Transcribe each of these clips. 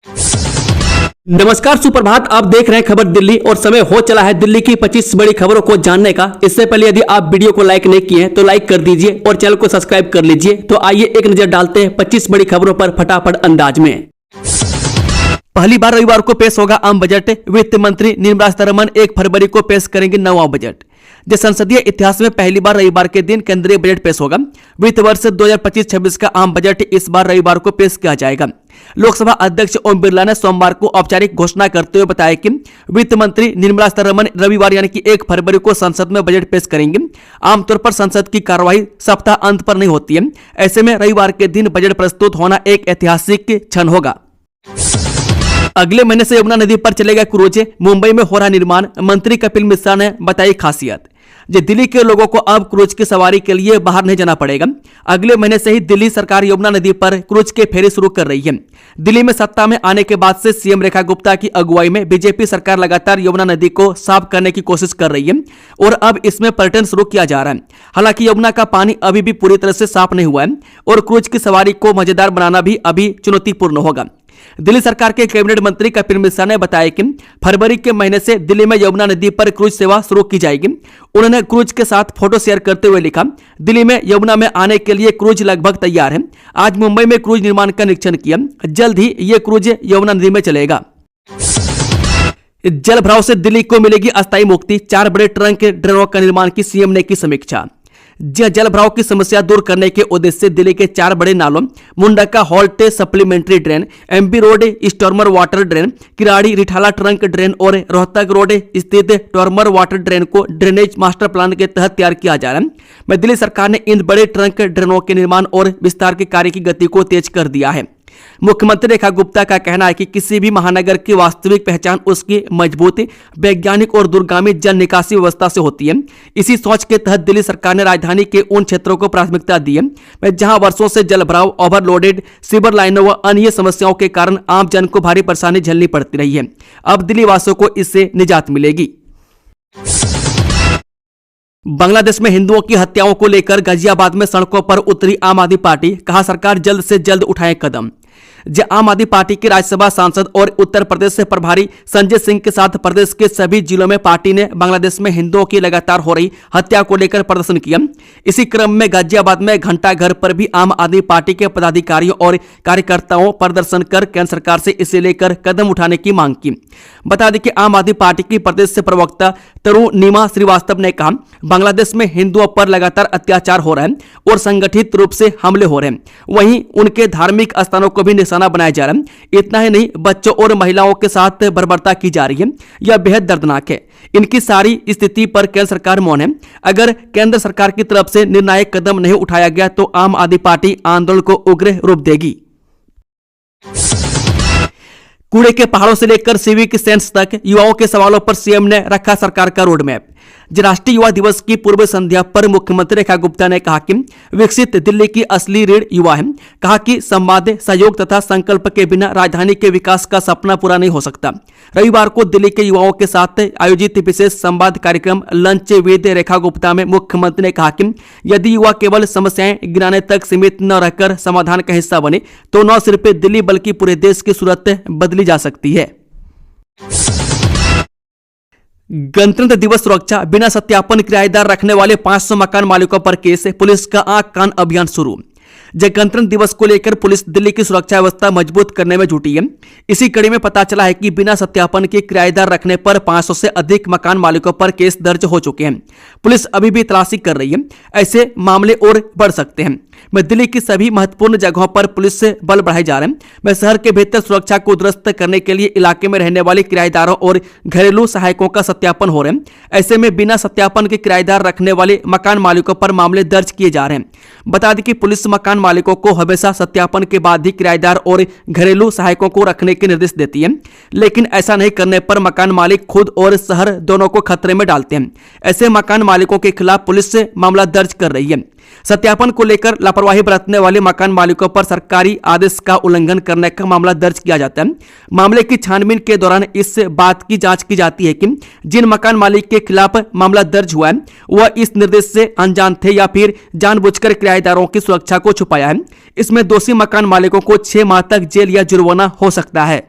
नमस्कार, सुप्रभात। आप देख रहे हैं खबर दिल्ली और समय हो चला है दिल्ली की 25 बड़ी खबरों को जानने का। इससे पहले यदि आप वीडियो को लाइक नहीं किए हैं तो लाइक कर दीजिए और चैनल को सब्सक्राइब कर लीजिए। तो आइए एक नजर डालते हैं 25 बड़ी खबरों पर फटाफट अंदाज में। पहली बार रविवार को पेश होगा आम बजट। वित्त मंत्री निर्मला सीतारमण 1 फरवरी को पेश करेंगे नवा बजट। जो संसदीय इतिहास में पहली बार रविवार के दिन केंद्रीय बजट पेश होगा। वित्त वर्ष 2025-26 का आम बजट इस बार रविवार को पेश किया जाएगा। लोकसभा अध्यक्ष ओम बिरला ने सोमवार को औपचारिक घोषणा करते हुए बताया कि वित्त मंत्री निर्मला सीतारमण रविवार यानी कि 1 फरवरी को संसद में बजट पेश करेंगे। आमतौर पर संसद की कार्यवाही सप्ताह अंत पर नहीं होती है। ऐसे में रविवार के दिन बजट प्रस्तुत होना एक ऐतिहासिक क्षण होगा। अगले महीने से यमुना नदी पर चलेगा क्रूज। मुंबई में हो रहा निर्माण, मंत्री कपिल मिश्रा ने बताई खासियत। दिल्ली के लोगों को अब क्रूज की सवारी के लिए बाहर नहीं जाना पड़ेगा। अगले महीने से ही दिल्ली सरकार यमुना नदी पर क्रूज के फेरी शुरू कर रही है। दिल्ली में सत्ता में आने के बाद से सीएम रेखा गुप्ता की अगुवाई में बीजेपी सरकार लगातार यमुना नदी को साफ करने की कोशिश कर रही है और अब इसमें पर्यटन शुरू किया जा रहा है। हालांकि यमुना का पानी अभी भी पूरी तरह से साफ नहीं हुआ है और क्रूज की सवारी को मजेदार बनाना भी अभी चुनौतीपूर्ण होगा। दिल्ली सरकार के कैबिनेट मंत्री कपिल मिश्रा ने बताया कि फरवरी के महीने से दिल्ली में यमुना नदी पर क्रूज सेवा शुरू की जाएगी। उन्होंने क्रूज के साथ फोटो शेयर करते हुए लिखा, दिल्ली में यमुना में आने के लिए क्रूज लगभग तैयार है। आज मुंबई में क्रूज निर्माण का निरीक्षण किया। जल्द ही ये क्रूज यमुना नदी में चलेगा। जल भराव से दिल्ली को मिलेगी अस्थायी मुक्ति। 4 बड़े ट्रंक ड्रेनों का निर्माण की सीएम ने की समीक्षा। जल भराव की समस्या दूर करने के उद्देश्य से दिल्ली के 4 बड़े नालों Mundka halt supplementary drain, MB road storm water drain, Kirari Rithala trunk drain और रोहतक रोड स्थित टॉर्मर वाटर ड्रेन को ड्रेनेज मास्टर प्लान के तहत तैयार किया जा रहा है। दिल्ली सरकार ने इन बड़े ट्रंक ड्रेनों के निर्माण और विस्तार के कार्य की गति को तेज कर दिया है। मुख्यमंत्री रेखा गुप्ता का कहना है कि किसी भी महानगर की वास्तविक पहचान उसकी मजबूत, वैज्ञानिक और दूरगामी जल निकासी व्यवस्था से होती है। इसी सोच के तहत दिल्ली सरकार ने राजधानी के उन क्षेत्रों को प्राथमिकता दी है जहां वर्षों से जल भराव, ओवरलोडेड सीवर लाइनों व अन्य समस्याओं के कारण आम जन को भारी परेशानी झेलनी पड़ती रही है। अब दिल्ली वासियों को इससे निजात मिलेगी। बांग्लादेश में हिंदुओं की हत्याओं को लेकर गाजियाबाद में सड़कों पर उतरी आम आदमी पार्टी। कहा, सरकार जल्द से जल्द उठाए कदम। आम आदमी पार्टी के राज्यसभा सांसद और उत्तर प्रदेश से प्रभारी संजय सिंह के साथ प्रदेश के सभी जिलों में पार्टी ने बांग्लादेश में हिंदुओं की लगातार हो रही हत्या को लेकर प्रदर्शन किया। इसी क्रम में गाजियाबाद में घंटा घर पर भी आम आदमी पार्टी के पदाधिकारियों और कार्यकर्ताओं प्रदर्शन कर केंद्र सरकार से इसे लेकर कदम उठाने की मांग की। बता दें कि आम आदमी पार्टी की प्रदेश से प्रवक्ता तरुणीमा श्रीवास्तव ने कहा, बांग्लादेश में हिंदुओं पर लगातार अत्याचार हो रहा है और संगठित रूप से हमले हो रहे हैं। वहीं उनके धार्मिक स्थानों को भी निशाना बनाया जा रहा है। इतना ही नहीं, बच्चों और महिलाओं के साथ बर्बरता की जा रही है। यह बेहद दर्दनाक है। इनकी सारी स्थिति पर केंद्र सरकार मौन है। अगर केंद्र सरकार की तरफ से निर्णायक कदम नहीं उठाया गया तो आम आदमी पार्टी आंदोलन को उग्र रूप देगी। कूड़े के पहाड़ों से लेकर सिविक सेंस तक युवाओं के सवालों पर सीएम ने रखा सरकार का रोड मैप। राष्ट्रीय युवा दिवस की पूर्व संध्या पर मुख्यमंत्री रेखा गुप्ता ने कहा कि विकसित दिल्ली की असली रीढ़ युवा है। कहा कि संवाद, सहयोग तथा संकल्प के बिना राजधानी के विकास का सपना पूरा नहीं हो सकता। रविवार को दिल्ली के युवाओं के साथ आयोजित विशेष संवाद कार्यक्रम लंच विद रेखा गुप्ता में मुख्यमंत्री ने कहा कि यदि युवा केवल समस्याएं गिनाने तक सीमित न रहकर समाधान का हिस्सा बने तो न सिर्फ दिल्ली बल्कि पूरे देश की सूरत बदली जा सकती है। गणतंत्र दिवस सुरक्षा, बिना सत्यापन किराएदार रखने वाले 500 मकान मालिकों पर केस। पुलिस का आंख कान अभियान शुरू। गणतंत्र दिवस को लेकर पुलिस दिल्ली की सुरक्षा व्यवस्था मजबूत करने में जुटी है। इसी कड़ी में पता चला है कि बिना सत्यापन के किराएदार रखने पर 500 से अधिक मकान मालिकों पर केस दर्ज हो चुके हैं। पुलिस अभी भी तलाशी कर रही है। ऐसे मामले और बढ़ सकते हैं। दिल्ली की सभी महत्वपूर्ण जगहों पर पुलिस से बल बढ़ाए जा रहे हैं। शहर के बेहतर सुरक्षा को दुरुस्त करने के लिए इलाके में रहने वाले किराएदारों और घरेलू सहायकों का सत्यापन हो रहे हैं। ऐसे में बिना सत्यापन के किराएदार रखने वाले मकान मालिकों पर मामले दर्ज किए जा रहे हैं। बता दें कि पुलिस मकान मालिकों को हमेशा सत्यापन के बाद ही किराएदार और घरेलू सहायकों को रखने के निर्देश देती है, लेकिन ऐसा नहीं करने पर मकान मालिक खुद और शहर दोनों को खतरे में डालते हैं। ऐसे मकान मालिकों के खिलाफ पुलिस से मामला दर्ज कर रही है। सत्यापन को लेकर लापरवाही बरतने वाले मकान मालिकों पर सरकारी आदेश का उल्लंघन करने का मामला दर्ज किया जाता है। मामले की छानबीन के दौरान इस बात की जांच की जाती है कि जिन मकान मालिक के खिलाफ मामला दर्ज हुआ है वह इस निर्देश से अनजान थे या फिर जानबूझकर किराएदारों की सुरक्षा को छुपाया है। इसमें दोषी मकान मालिकों को 6 माह तक जेल या जुर्माना हो सकता है।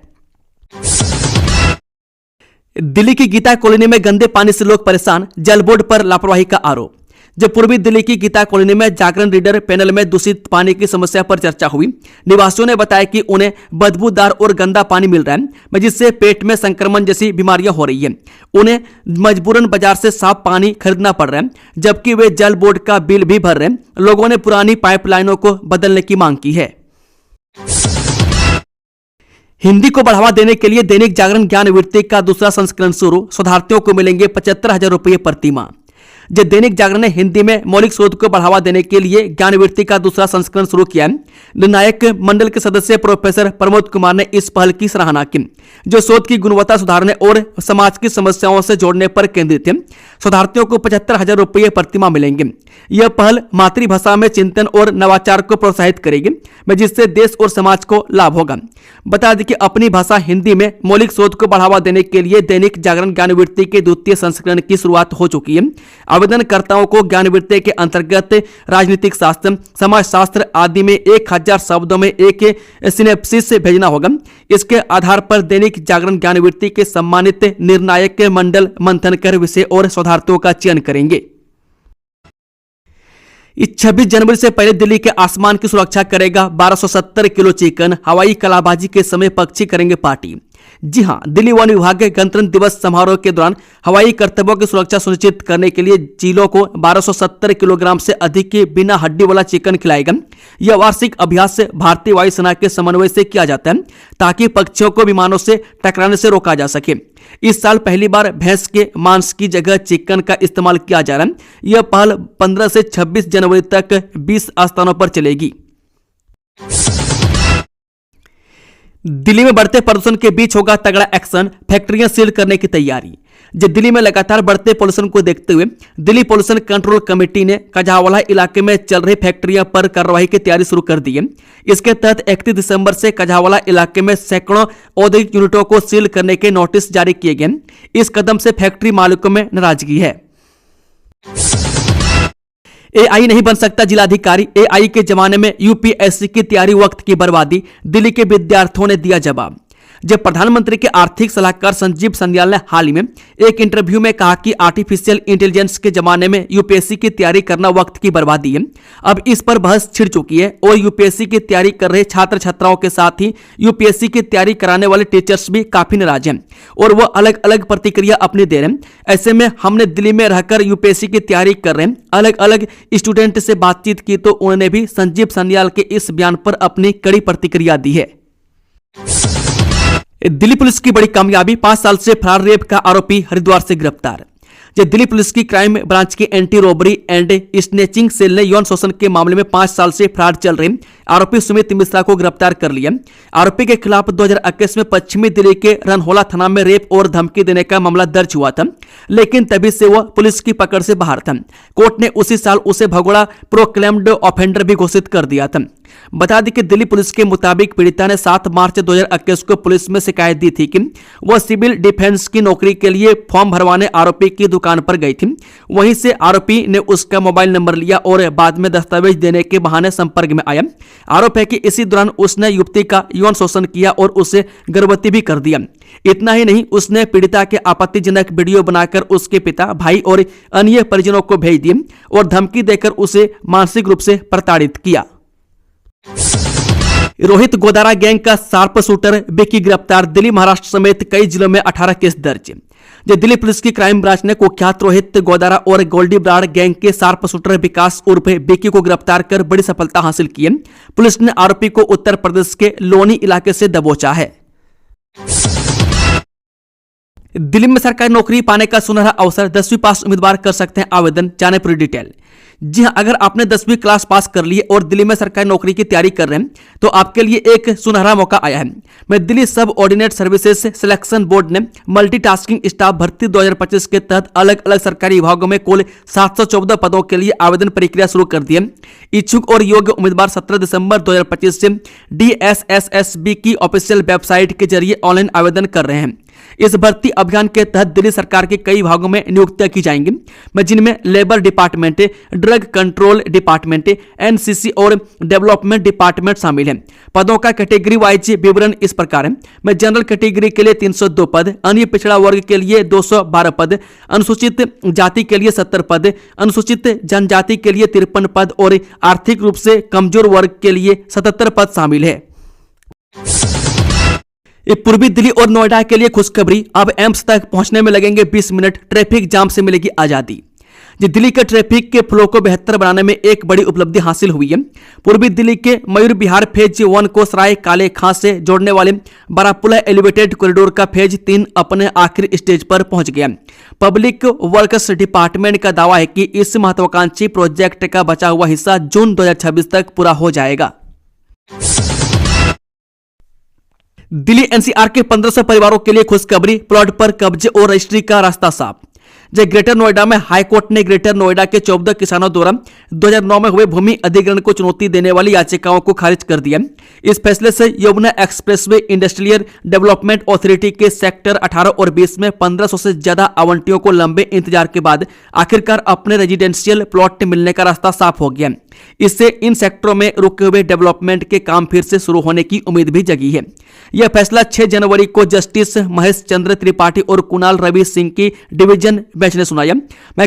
दिल्ली की गीता कॉलोनी में गंदे पानी से लोग परेशान, जल बोर्ड पर लापरवाही का आरोप। जब पूर्वी दिल्ली की गीता कॉलोनी में जागरण रीडर पैनल में दूषित पानी की समस्या पर चर्चा हुई, निवासियों ने बताया कि उन्हें बदबूदार और गंदा पानी मिल रहा है, जिससे पेट में संक्रमण जैसी बीमारियां हो रही है। उन्हें मजबूरन बाजार से साफ पानी खरीदना पड़ रहा है, जबकि वे जल बोर्ड का बिल भी भर रहे हैं। लोगों ने पुरानी पाइपलाइनों को बदलने की मांग की है। हिंदी को बढ़ावा देने के लिए दैनिक जागरण ज्ञानवृत्ति का दूसरा संस्करण शुरू, शोधार्थियों को मिलेंगे 75,000 रुपये प्रति माह। जब दैनिक जागरण ने हिंदी में मौलिक शोध को बढ़ावा देने के लिए ज्ञानवृत्ति का दूसरा संस्करण शुरू किया है, निर्णायक मंडल के सदस्य प्रोफेसर प्रमोद कुमार ने इस पहल की सराहना की, जो शोध की गुणवत्ता सुधारने और समाज की समस्याओं से जोड़ने पर केंद्रित है। शोधार्थियों को 75,000 रुपये प्रति माह मिलेंगे। यह पहल मातृभाषा में चिंतन और नवाचार को प्रोत्साहित करेगी, जिससे देश और समाज को लाभ होगा। बता दें कि अपनी भाषा हिंदी में मौलिक शोध को बढ़ावा देने के लिए दैनिक जागरण ज्ञानवृत्ति के द्वितीय संस्करण की शुरुआत हो चुकी है। आवेदनकर्ताओं को ज्ञानवृत्ति के अंतर्गत राजनीतिक शास्त्र, समाजशास्त्र आदि में 1000 शब्दों में एक सिनेप्सिस भेजना होगा। इसके आधार पर दैनिक जागरण ज्ञानवृत्ति के सम्मानित निर्णायक मंडल मंथन कर विषय और शोधार्थियों का चयन करेंगे। इस 26 जनवरी से पहले दिल्ली के आसमान की सुरक्षा करेगा 1270 किलो चिकन। हवाई कलाबाजी के समय पक्षी करेंगे पार्टी। जी हां, दिल्ली वन विभाग के गणतंत्र दिवस समारोह के दौरान हवाई कर्तव्यों की सुरक्षा सुनिश्चित करने के लिए चीलों को 1270 किलोग्राम से अधिक के बिना हड्डी वाला चिकन खिलाएगा। यह वार्षिक अभ्यास भारतीय वायुसेना के समन्वय से किया जाता है, ताकि पक्षियों को विमानों से टकराने से रोका जा सके। इस साल पहली बार भैंस के मांस की जगह चिकन का इस्तेमाल किया जा रहा है। यह पहल 15 से 26 जनवरी तक 20 स्थानों पर चलेगी। दिल्ली में बढ़ते प्रदूषण के बीच होगा तगड़ा एक्शन, फैक्ट्रियां सील करने की तैयारी। जब दिल्ली में लगातार बढ़ते पोल्यूशन को देखते हुए दिल्ली पोल्यूशन कंट्रोल कमेटी ने कजावाला इलाके में चल रही फैक्ट्रियां पर कार्रवाई की तैयारी शुरू कर दी है। इसके तहत 31 दिसंबर से कजावाला इलाके में सैकड़ों औद्योगिक यूनिटों को सील करने के नोटिस जारी किए गए। इस कदम से फैक्ट्री मालिकों में नाराजगी है। एआई नहीं बन सकता जिलाधिकारी, एआई के जमाने में यूपीएससी की तैयारी वक्त की बर्बादी, दिल्ली के विद्यार्थियों ने दिया जवाब। जब प्रधानमंत्री के आर्थिक सलाहकार संजीव सन्याल ने हाल ही में एक इंटरव्यू में कहा कि आर्टिफिशियल इंटेलिजेंस के जमाने में यूपीएससी की तैयारी करना वक्त की बर्बादी है, अब इस पर बहस छिड़ चुकी है और यूपीएससी की तैयारी कर रहे छात्र छात्राओं के साथ ही यूपीएससी की तैयारी कराने वाले टीचर्स भी काफी नाराज हैं और वो अलग अलग प्रतिक्रिया अपनी दे रहे हैं। ऐसे में हमने दिल्ली में रहकर यूपीएससी की तैयारी कर रहे हैं अलग अलग स्टूडेंट से बातचीत की, तो उन्होंने भी संजीव सन्याल के इस बयान पर अपनी कड़ी प्रतिक्रिया दी है। दिल्ली पुलिस की बड़ी कामयाबी, 5 साल से फरार रेप का आरोपी हरिद्वार से गिरफ्तार। जब दिल्ली पुलिस की क्राइम ब्रांच की anti robbery and snatching cell ने यौन शोषण के मामले में 5 साल से फरार चल रहे आरोपी सुमित मिश्रा को गिरफ्तार कर लिया। आरोपी के खिलाफ 2021 में पश्चिमी दिल्ली के रनहोला थाना में रेप और धमकी देने का मामला दर्ज हुआ था, लेकिन तभी से वह पुलिस की पकड़ से बाहर था। कोर्ट ने उसी साल उसे भगोड़ा प्रोक्लेम्ड ऑफेंडर भी घोषित कर दिया था। बता दें कि दिल्ली पुलिस के मुताबिक पीड़िता ने 7 मार्च 2021 को पुलिस में शिकायत दी थी कि वह सिविल डिफेंस की नौकरी के लिए फॉर्म भरवाने आरोपी की दुकान पर गई थी। वहीं से आरोपी ने उसका मोबाइल नंबर लिया और बाद में दस्तावेज देने के बहाने संपर्क में आया। आरोप है कि इसी दौरान उसने युवती का यौन शोषण किया और उसे गर्भवती भी कर दिया। इतना ही नहीं, उसने पीड़िता के आपत्तिजनक वीडियो बनाकर उसके पिता, भाई और अन्य परिजनों को भेज दिए और धमकी देकर उसे मानसिक रूप से प्रताड़ित किया। रोहित गोदारा गैंग का शार्प शूटर विक्की गिरफ्तार। दिल्ली, महाराष्ट्र समेत कई जिलों में 18 केस दर्ज। जब दिल्ली पुलिस की क्राइम ब्रांच ने कुख्यात रोहित गोदारा और गोल्डी ब्राड गैंग के शार्प शूटर विकास उर्फ विक्की को गिरफ्तार कर बड़ी सफलता हासिल की है। पुलिस ने आरोपी को उत्तर प्रदेश के लोनी इलाके से दबोचा है। दिल्ली में सरकारी नौकरी पाने का सुनहरा अवसर, 10वीं पास उम्मीदवार कर सकते हैं आवेदन। जाने पूरी डिटेल। जी हां, अगर आपने 10वीं क्लास पास कर ली है और दिल्ली में सरकारी नौकरी की तैयारी कर रहे हैं तो आपके लिए एक सुनहरा मौका आया है। मैं दिल्ली सब ऑर्डिनेट सर्विसेज सिलेक्शन बोर्ड ने मल्टीटास्किंग स्टाफ भर्ती 2025 के तहत अलग अलग सरकारी विभागों में कुल 714 पदों के लिए आवेदन प्रक्रिया शुरू कर दी है। इच्छुक और योग्य उम्मीदवार 17 दिसंबर 2025 से DSSSB की ऑफिशियल वेबसाइट के जरिए ऑनलाइन आवेदन कर रहे हैं। इस भर्ती अभियान के तहत दिल्ली सरकार के कई विभागों में नियुक्तियां की जाएंगी, जिनमें labour department, drug control department, NCC और डेवलपमेंट डिपार्टमेंट शामिल है। पदों का कैटेगरी वाइज विवरण इस प्रकार है। जनरल कैटेगरी के लिए 302 पद, अन्य पिछड़ा वर्ग के लिए 212 पद, अनुसूचित जाति के लिए 70 पद, अनुसूचित जनजाति के लिए 53 पद और आर्थिक रूप से कमजोर वर्ग के लिए 77 पद शामिल है। पूर्वी दिल्ली और नोएडा के लिए खुशखबरी, अब एम्स तक पहुंचने में लगेंगे 20 मिनट, ट्रैफिक जाम से मिलेगी आजादी। दिल्ली के ट्रैफिक के फ्लो को बेहतर बनाने में एक बड़ी उपलब्धि हासिल हुई है। पूर्वी दिल्ली के मयूर विहार फेज 1 को सराय काले खां से जोड़ने वाले बारापुला एलिवेटेड कॉरिडोर का फेज 3 अपने आखिरी स्टेज पर पहुंच गया। पब्लिक वर्क्स डिपार्टमेंट का दावा है कि इस महत्वाकांक्षी प्रोजेक्ट का बचा हुआ हिस्सा जून 2026 तक पूरा हो जाएगा। दिल्ली एनसीआर के 1500 परिवारों के लिए खुशखबरी, प्लॉट पर कब्जे और रजिस्ट्री का रास्ता साफ। ग्रेटर नोएडा में हाईकोर्ट ने ग्रेटर नोएडा के 14 किसानों द्वारा 2009 में हुए भूमि अधिग्रहण को चुनौती देने वाली याचिकाओं को खारिज कर दिया। इस फैसले से Yamuna expressway industrial development authority के सेक्टर 18 और 20 में 1500 से ज्यादा आवंटियों को लंबे इंतजार के बाद आखिरकार अपने रेजिडेंशियल प्लॉट मिलने का रास्ता साफ हो गया। इससे इन सेक्टरों में रुके हुए डेवलपमेंट के काम फिर से शुरू होने की उम्मीद भी जगी है। यह फैसला 6 जनवरी को जस्टिस महेश चंद्र त्रिपाठी और कुणाल रवि सिंह की डिवीजन बेंच ने सुनाया।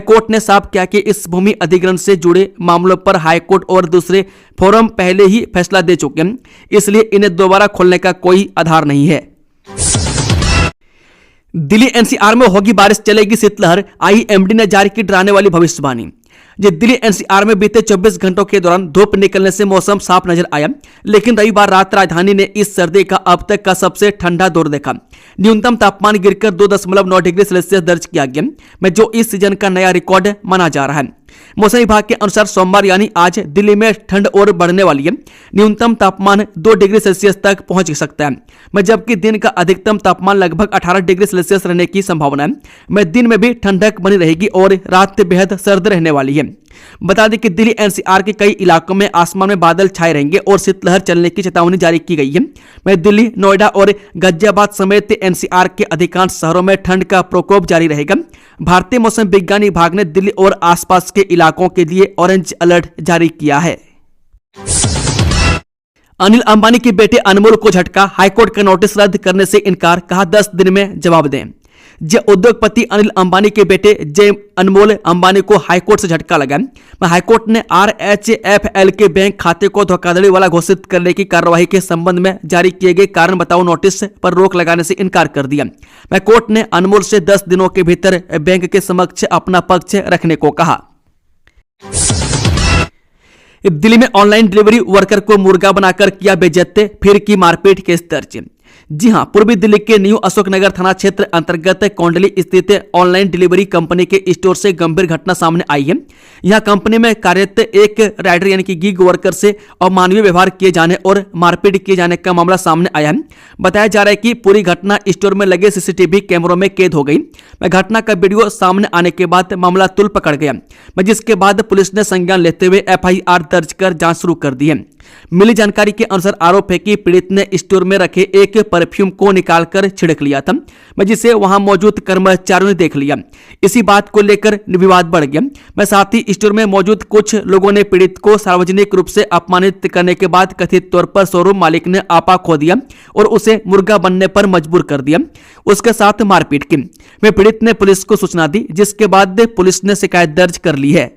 कोर्ट ने साफ किया कि इस भूमि अधिग्रहण से जुड़े मामलों पर हाईकोर्ट और दूसरे फोरम पहले ही फैसला दे चुके हैं, इसलिए इन्हें दोबारा खोलने का कोई आधार नहीं है। दिल्ली एनसीआर में होगी बारिश, चलेगी शीतलहर, आईएमडी ने जारी की डराने वाली भविष्यवाणी। दिल्ली एनसीआर में बीते 24 घंटों के दौरान धूप निकलने से मौसम साफ नजर आया, लेकिन रविवार रात राजधानी ने इस सर्दी का अब तक का सबसे ठंडा दौर देखा। न्यूनतम तापमान गिरकर 2.9 डिग्री सेल्सियस दर्ज किया गया, जो इस सीजन का नया रिकॉर्ड माना जा रहा है। मौसम विभाग के अनुसार सोमवार यानी आज दिल्ली में ठंड और बढ़ने वाली है। न्यूनतम तापमान 2 डिग्री सेल्सियस तक पहुंच सकता है, जबकि दिन का अधिकतम तापमान लगभग 18 डिग्री सेल्सियस रहने की संभावना है। दिन में भी ठंडक बनी रहेगी और रात बेहद सर्द रहने वाली है। बता दें कि दिल्ली एनसीआर के कई इलाकों में आसमान में बादल छाए रहेंगे और शीतलहर चलने की चेतावनी जारी की गई है। दिल्ली, नोएडा और गाजियाबाद समेत एनसीआर के अधिकांश शहरों में ठंड का प्रकोप जारी रहेगा। भारतीय मौसम विज्ञान विभाग ने दिल्ली और आसपास के इलाकों के लिए ऑरेंज अलर्ट जारी किया है। अनिल अंबानी के बेटे अनमोल को झटका, हाईकोर्ट का नोटिस रद्द करने से इनकार, कहा 10 दिन में जवाब दें। उद्योगपति अनिल अंबानी के बेटे जय अनमोल अंबानी को हाईकोर्ट से झटका लगा। हाईकोर्ट ने RHFL के बैंक खाते को धोखाधड़ी वाला घोषित करने की कार्रवाई के संबंध में जारी किए गए कारण बताओ नोटिस पर रोक लगाने से इनकार कर दिया। कोर्ट ने अनमोल से 10 दिनों के भीतर बैंक के समक्ष अपना पक्ष रखने को कहा। दिल्ली में ऑनलाइन डिलीवरी वर्कर को मुर्गा बनाकर किया बेइज्जत, फिर की मारपीट केस दर्ज। जी हां, पूर्वी दिल्ली के न्यू अशोकनगर थाना क्षेत्र अंतर्गत कोंडली स्थित ऑनलाइन डिलीवरी कंपनी के स्टोर से गंभीर घटना सामने आई है। यहां कंपनी में कार्यरत एक राइडर यानी कि गिग वर्कर से अमानवीय व्यवहार किए जाने और मारपीट किए जाने का मामला सामने आया है। बताया जा रहा है कि पूरी घटना स्टोर में लगे सीसीटीवी कैमरों में कैद हो गई। घटना का वीडियो सामने आने के बाद मामला तुल पकड़ गया, जिसके बाद पुलिस ने संज्ञान लेते हुए FIR दर्ज कर जांच शुरू कर दी है। मिली जानकारी के अनुसार आरोप है कि पीड़ित ने स्टोर में रखे एक परफ्यूम को निकालकर छिड़क लिया था, जिसे वहां मौजूद कर्मचारियों ने देख लिया। इसी बात को लेकर विवाद बढ़ गया। साथ ही स्टोर में मौजूद कुछ लोगों ने पीड़ित को सार्वजनिक रूप से अपमानित करने के बाद कथित तौर पर शोरूम मालिक ने आपा खो दिया और उसे मुर्गा बनने पर मजबूर कर दिया। उसके साथ मारपीट की। पीड़ित ने पुलिस को सूचना दी, जिसके बाद पुलिस ने शिकायत दर्ज कर ली है।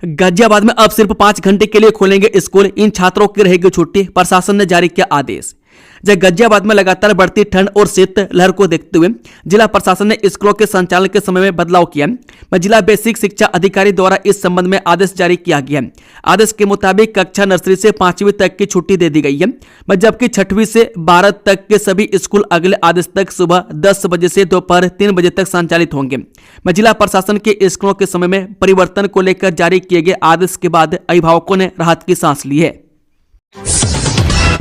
गाजियाबाद में अब सिर्फ 5 घंटे के लिए खोलेंगे स्कूल, इन छात्रों की रहेगी छुट्टी, प्रशासन ने जारी किया आदेश। गाजियाबाद में लगातार बढ़ती ठंड और शीत लहर को देखते हुए जिला प्रशासन ने स्कूलों के संचालन के समय में बदलाव किया। जिला बेसिक शिक्षा अधिकारी द्वारा इस संबंध में आदेश जारी किया गया। आदेश के मुताबिक कक्षा नर्सरी से 5वीं तक की छुट्टी दे दी गई है, जबकि 6वीं से 12 तक के सभी स्कूल अगले आदेश तक सुबह 10 बजे से दोपहर 3 बजे तक संचालित होंगे। जिला प्रशासन के स्कूलों के समय में परिवर्तन को लेकर जारी किए गए आदेश के बाद अभिभावकों ने राहत की सांस ली है।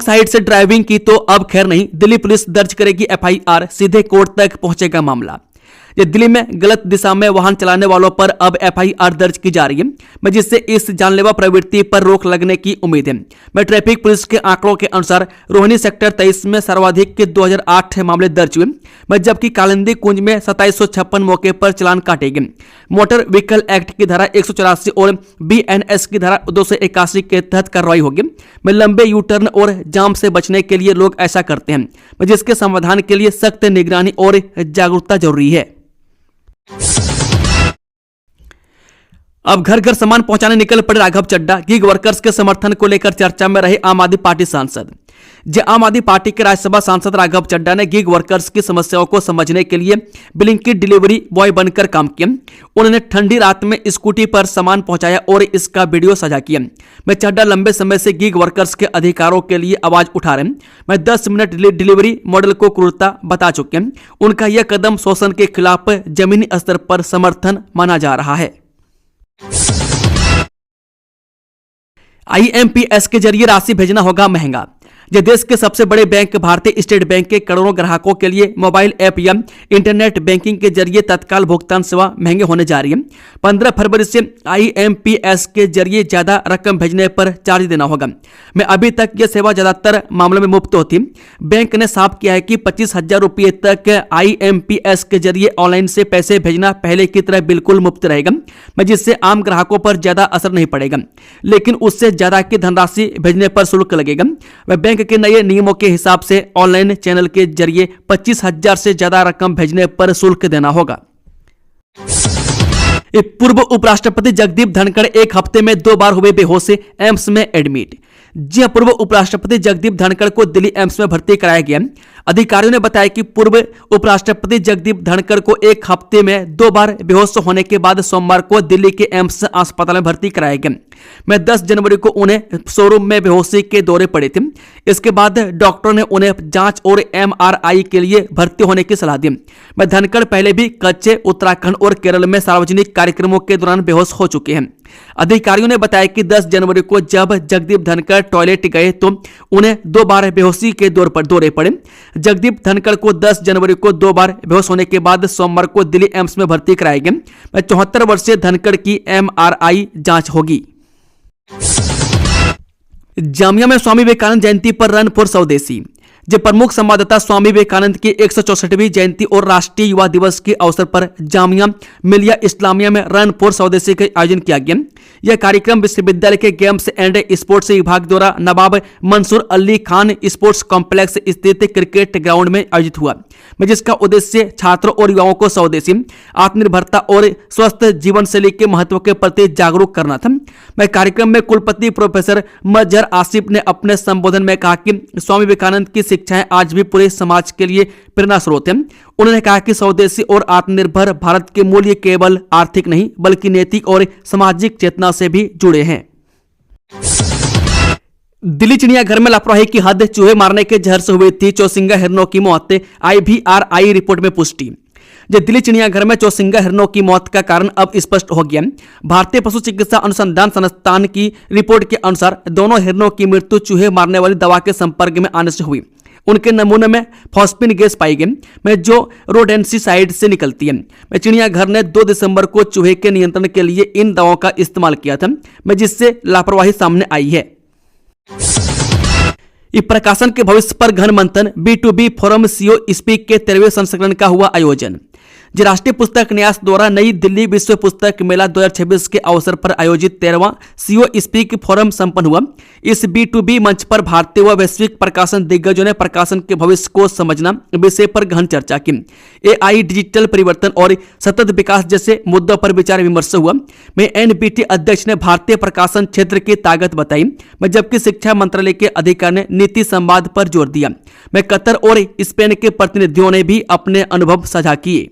साइड से ड्राइविंग की तो अब खैर नहीं, दिल्ली पुलिस दर्ज करेगी FIR, सीधे कोर्ट तक पहुंचेगा मामला। ये दिल्ली में गलत दिशा में वाहन चलाने वालों पर अब एफआईआर दर्ज की जा रही है, जिससे इस जानलेवा प्रवृत्ति पर रोक लगने की उम्मीद है। ट्रैफिक पुलिस के आंकड़ों के अनुसार रोहिणी सेक्टर 23 में सर्वाधिक के 2008 मामले दर्ज हुए, जबकि कालिंदी कुंज में 2756 मौके पर चालान काटे गए। मोटर व्हीकल एक्ट की धारा 184 और बीएनएस की धारा 281 के तहत कार्रवाई होगी। लंबे यू टर्न और जाम से बचने के लिए लोग ऐसा करते हैं, जिसके समाधान के लिए सख्त निगरानी और जागरूकता जरूरी है। अब घर घर सामान पहुंचाने निकल पड़े राघव चड्ढा। गिग वर्कर्स के समर्थन को लेकर चर्चा में रहे आम आदमी पार्टी सांसद। आम आदमी पार्टी के राज्यसभा सांसद राघव चड्ढा ने गिग वर्कर्स की समस्याओं को समझने के लिए ब्लिंकिट डिलीवरी बॉय बनकर काम किया। उन्होंने ठंडी रात में स्कूटी पर सामान पहुंचाया और इसका वीडियो साझा किया। चड्ढा लंबे समय से गिग वर्कर्स के अधिकारों के लिए आवाज उठा रहे हैं। 10 मिनट डिलीवरी मॉडल को क्रूरता बता चुके हैं। उनका यह कदम शोषण के खिलाफ जमीनी स्तर पर समर्थन माना जा रहा है। आईएमपीएस के जरिए राशि भेजना होगा महंगा। देश के सबसे बड़े बैंक भारतीय स्टेट बैंक के करोड़ों ग्राहकों के लिए मोबाइल ऐप या इंटरनेट बैंकिंग के जरिए तत्काल भुगतान सेवा महंगे होने जा रही है। 15 फरवरी से आईएमपीएस के जरिए ज्यादा रकम भेजने पर चार्ज देना होगा। अभी तक यह सेवा ज्यादातर मामलों में मुफ्त होती। बैंक ने साफ किया है कि 25,000 रुपये तक आईएमपीएस के जरिए ऑनलाइन से पैसे भेजना पहले की तरह बिल्कुल मुफ्त रहेगा, जिससे आम ग्राहकों पर ज्यादा असर नहीं पड़ेगा, लेकिन उससे ज्यादा की धनराशि भेजने पर शुल्क लगेगा। बैंक के नए नियमों के हिसाब से ऑनलाइन चैनल के जरिए 25,000 से ज्यादा रकम भेजने पर शुल्क देना होगा। पूर्व उपराष्ट्रपति जगदीप धनखड़ एक हफ्ते में 2 बार हुए बेहोश, एम्स में एडमिट। पूर्व उपराष्ट्रपति जगदीप धनखड़ को दिल्ली एम्स में भर्ती कराया गया। अधिकारियों ने बताया कि पूर्व उपराष्ट्रपति जगदीप धनखड़ को एक हफ्ते में 2 बार बेहोश होने के बाद सोमवार को दिल्ली के एम्स अस्पताल में भर्ती कराया गया। 10 जनवरी को उन्हें शोरूम में बेहोशी के दौरे पड़े थे। इसके बाद डॉक्टरों ने उन्हें जांच और एमआरआई के लिए भर्ती होने की सलाह दी। धनखड़ पहले भी कच्चे उत्तराखंड और केरल में सार्वजनिक कार्यक्रमों के दौरान बेहोश हो चुके हैं। अधिकारियों ने बताया कि 10 जनवरी को जब जगदीप धनखड़ टॉयलेट गए तो उन्हें 2 बार बेहोशी के दौरे पड़े। जगदीप धनखड़ को 10 जनवरी को 2 बार बेहोश होने के बाद सोमवार को दिल्ली एम्स में भर्ती कराया गया। 74 वर्षीय धनखड़ की एमआरआई जांच होगी। जामिया में स्वामी विवेकानंद जयंती पर रन फॉर स्वदेशी। प्रमुख संवाददाता स्वामी विवेकानंद की 164वीं जयंती और राष्ट्रीय युवा दिवस के अवसर पर जामिया मिलिया इस्लामिया में रन फॉर स्वदेशी का आयोजन किया गया। यह कार्यक्रम विश्वविद्यालय के गेम्स एंड स्पोर्ट्स विभाग द्वारा नवाब मंसूर अली खान स्पोर्ट्स कॉम्प्लेक्स स्थित क्रिकेट ग्राउंड में आयोजित हुआ, जिसका उद्देश्य छात्रों और युवाओं को स्वदेशी आत्मनिर्भरता और स्वस्थ जीवन शैली के महत्व के प्रति जागरूक करना था। कार्यक्रम में कुलपति प्रोफेसर मजहर आसिफ ने अपने संबोधन में कहा कि स्वामी विवेकानंद की शिक्षाएं आज भी पूरे समाज के लिए प्रेरणा स्रोत हैं। उन्होंने कहा कि स्वदेशी और आत्मनिर्भर भारत के मूल्य केवल आर्थिक नहीं बल्कि नैतिक और सामाजिक चेतना से भी जुड़े हैं। दिल्ली चिड़ियाघर में लापरवाही की हद, चूहे मारने के जहर से हुई थी चौसिंगा हिरणों की मौत, IVRI रिपोर्ट में पुष्टि। दिल्ली चिड़ियाघर में चौसिंगा हिरणों की मौत का कारण अब स्पष्ट हो गया। भारतीय पशु चिकित्सा अनुसंधान संस्थान की रिपोर्ट के अनुसार दोनों हिरणों की मृत्यु चूहे मारने वाली दवा के संपर्क में आने से हुई। उनके नमूने में फॉस्फिन गैस पाई गई, जो रोडेंटिसाइड से निकलती है। चिड़ियाघर ने 2 दिसंबर को चूहे के नियंत्रण के लिए इन दवाओं का इस्तेमाल किया था, जिससे लापरवाही सामने आई है। प्रकाशन के भविष्य पर घन मंथन, B2B फोरम सीओ स्पीक के 13वें संस्करण का हुआ आयोजन। राष्ट्रीय पुस्तक न्यास द्वारा नई दिल्ली विश्व पुस्तक मेला 2026 के अवसर पर आयोजित 13वां सीओ स्पीक फोरम संपन्न हुआ। इस B2B मंच पर भारतीय व वैश्विक प्रकाशन दिग्गजों ने प्रकाशन के भविष्य को समझना विषय पर गहन चर्चा की। AI, डिजिटल परिवर्तन और सतत विकास जैसे मुद्दों पर विचार विमर्श हुआ। NBT अध्यक्ष ने भारतीय प्रकाशन क्षेत्र की ताकत बताई, जबकि शिक्षा मंत्रालय के अधिकारी ने नीति संवाद पर जोर दिया। कतर और स्पेन के प्रतिनिधियों ने भी अपने अनुभव साझा किए।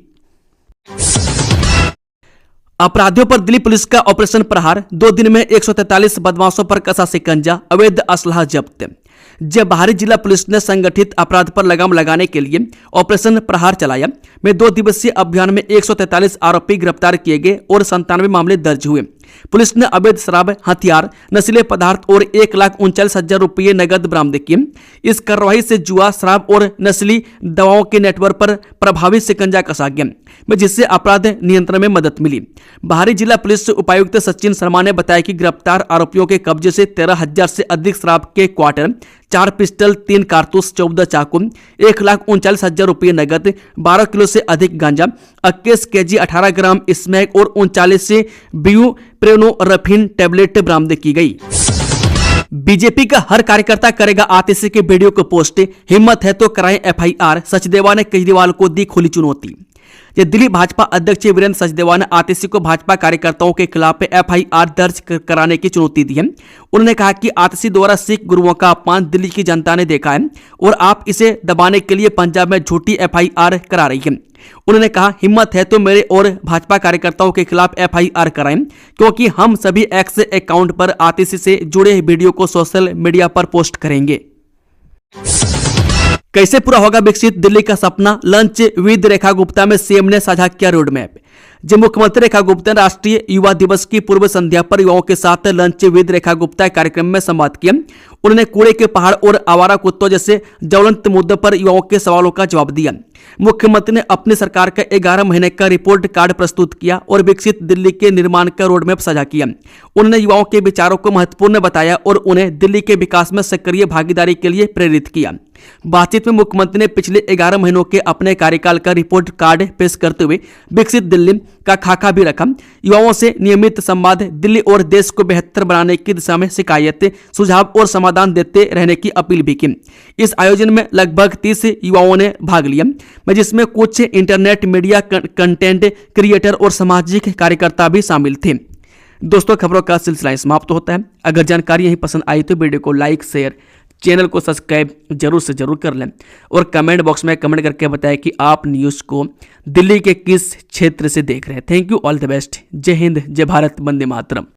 अपराधियों पर दिल्ली पुलिस का ऑपरेशन प्रहार, 2 दिन में 143 बदमाशों पर कसा शिकंजा, अवैध असलहा जब्त। बाहरी जिला पुलिस ने संगठित अपराध पर लगाम लगाने के लिए ऑपरेशन प्रहार चलाया। 2 दिवसीय अभियान में 143 आरोपी गिरफ्तार किए गए और 97 मामले दर्ज हुए। पुलिस ने अवैध शराब, हथियार, नशीले पदार्थ और 1,39,000 रुपये नगद बरामद किए। इस कार्रवाई से जुआ, शराब और नस्ली दवाओं के नेटवर्क पर प्रभावी शिकंजा कसा गया, जिससे अपराध नियंत्रण में मदद मिली। बाहरी जिला पुलिस उपायुक्त सचिन शर्मा ने बताया कि गिरफ्तार आरोपियों के कब्जे से 13,000 से अधिक शराब के क्वार्टर, 4 पिस्टल, 3 कारतूस, 14 चाकू, 1,39,000 रुपये नगद, 12 किलो से अधिक गांजा, 21 केजी 18 ग्राम स्मैक और 39 से ब्यूप्रेनोरफिन टैबलेट बरामद की गई। बीजेपी का हर कार्यकर्ता करेगा आतिशी के वीडियो को पोस्ट, हिम्मत है तो कराएं एफआईआर, सचदेवा ने केजरीवाल को दी खुली चुनौती। ये दिल्ली भाजपा अध्यक्ष वीरेंद्र सचदेवा ने आतिशी को भाजपा कार्यकर्ताओं के खिलाफ एफआईआर दर्ज कराने की चुनौती दी है। उन्होंने कहा कि आतिशी द्वारा सिख गुरुओं का अपमान दिल्ली की जनता ने देखा है और आप इसे दबाने के लिए पंजाब में झूठी एफआईआर करा रही है। उन्होंने कहा, हिम्मत है तो मेरे और भाजपा कार्यकर्ताओं के खिलाफ एफआईआर कराएं, क्योंकि हम सभी एक्स अकाउंट पर आतिशी से जुड़े वीडियो को सोशल मीडिया पर पोस्ट करेंगे। कैसे पूरा होगा विकसित दिल्ली का सपना, लंच विद रेखा गुप्ता में सीएम ने साझा किया रोड मैप। जब मुख्यमंत्री रेखा गुप्ता ने राष्ट्रीय युवा दिवस की पूर्व संध्या पर युवाओं के साथ लंच विद रेखा गुप्ता कार्यक्रम में संवाद किया। उन्होंने कूड़े के पहाड़ और आवारा कुत्तों जैसे ज्वलंत मुद्दों पर युवाओं के सवालों का जवाब दिया। मुख्यमंत्री ने अपनी सरकार का 11 महीने का रिपोर्ट कार्ड प्रस्तुत किया और विकसित दिल्ली के निर्माण का रोड मैप साझा किया। उन्होंने युवाओं के विचारों को महत्वपूर्ण बताया और उन्हें दिल्ली के विकास में सक्रिय भागीदारी के लिए प्रेरित किया। बातचीत में मुख्यमंत्री ने पिछले 11 महीनों के अपने कार्यकाल का रिपोर्ट कार्ड पेश करते हुए विकसित दिल्ली का खाका भी रखा। युवाओं से नियमित संवाद, दिल्ली और देश को बेहतर बनाने की दिशा में शिकायत, सुझाव और समाधान देते रहने की अपील भी की। इस आयोजन में लगभग 30 युवाओं ने भाग लिया, जिसमें कुछ इंटरनेट मीडिया कंटेंट क्रिएटर और सामाजिक कार्यकर्ता भी शामिल थे। दोस्तों, खबरों का सिलसिला समाप्त होता है। अगर जानकारी यही पसंद आई तो वीडियो को लाइक, शेयर, चैनल को सब्सक्राइब जरूर से जरूर कर लें और कमेंट बॉक्स में कमेंट करके बताएं कि आप न्यूज़ को दिल्ली के किस क्षेत्र से देख रहे हैं। Thank you, all the best. जय हिंद, जय भारत, वंदे मातरम।